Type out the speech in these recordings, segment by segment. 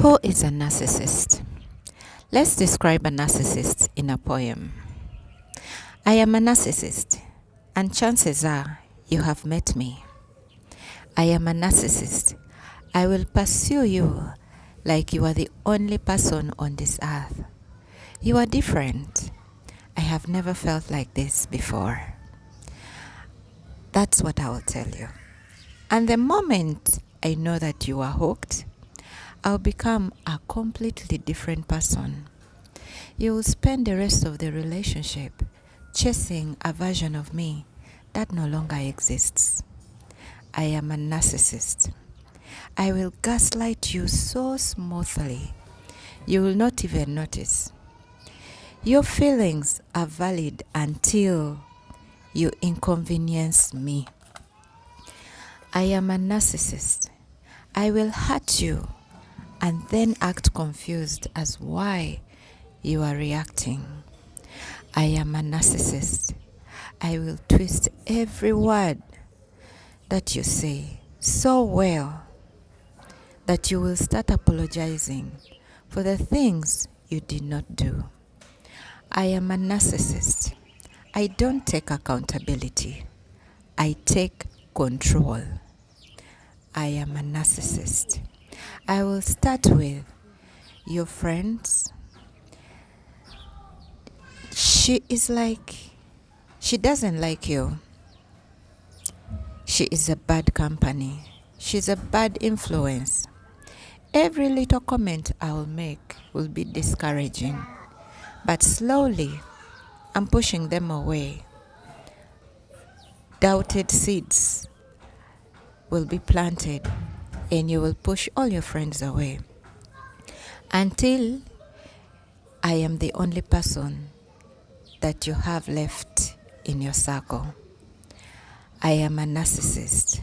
Who is a narcissist? Let's describe a narcissist in a poem. I am a narcissist, and chances are you have met me. I am a narcissist. I will pursue you like you are the only person on this earth. You are different. I have never felt like this before. That's what I will tell you. And the moment I know that you are hooked, I'll become a completely different person. You will spend the rest of the relationship chasing a version of me that no longer exists. I am a narcissist. I will gaslight you so smoothly, you will not even notice. Your feelings are valid until you inconvenience me. I am a narcissist. I will hurt you and then act confused as why you are reacting. I am a narcissist. I will twist every word that you say so well that you will start apologizing for the things you did not do. I am a narcissist. I don't take accountability. I take control. I am a narcissist. I will start with your friends. She doesn't like you. She is a bad company. She's a bad influence. Every little comment I will make will be discouraging. But slowly, I'm pushing them away. Doubted seeds will be planted and you will push all your friends away until I am the only person that you have left in your circle. I am a narcissist.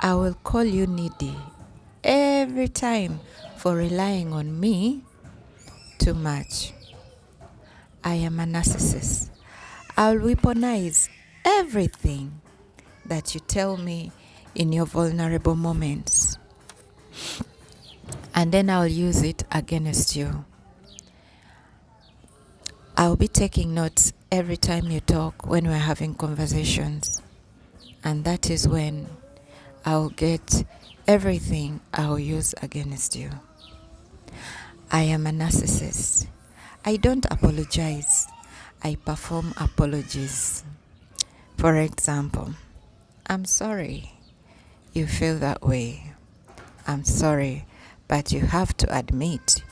I will call you needy every time for relying on me too much. I am a narcissist. I'll weaponize everything that you tell me in your vulnerable moments, and then I'll use it against you. I'll be taking notes every time you talk when we're having conversations, and that is when I'll get everything I'll use against you. I am a narcissist. I don't apologize. I perform apologies. For example, I'm sorry you feel that way. I'm sorry, but you have to admit.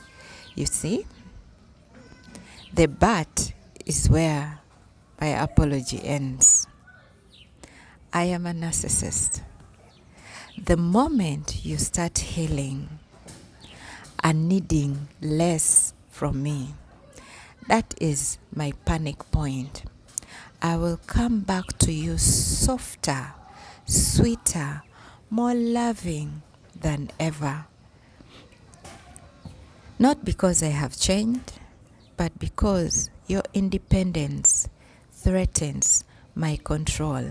You see? The but is where my apology ends. I am a narcissist. The moment you start healing and needing less from me, that is my panic point. I will come back to you softer, sweeter, more loving than ever. Not because I have changed, but because your independence threatens my control.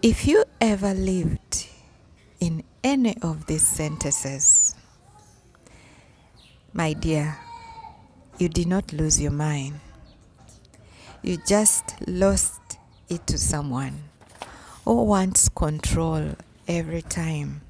If you ever lived in any of these sentences, my dear, you did not lose your mind. You just lost it to someone who wants control every time.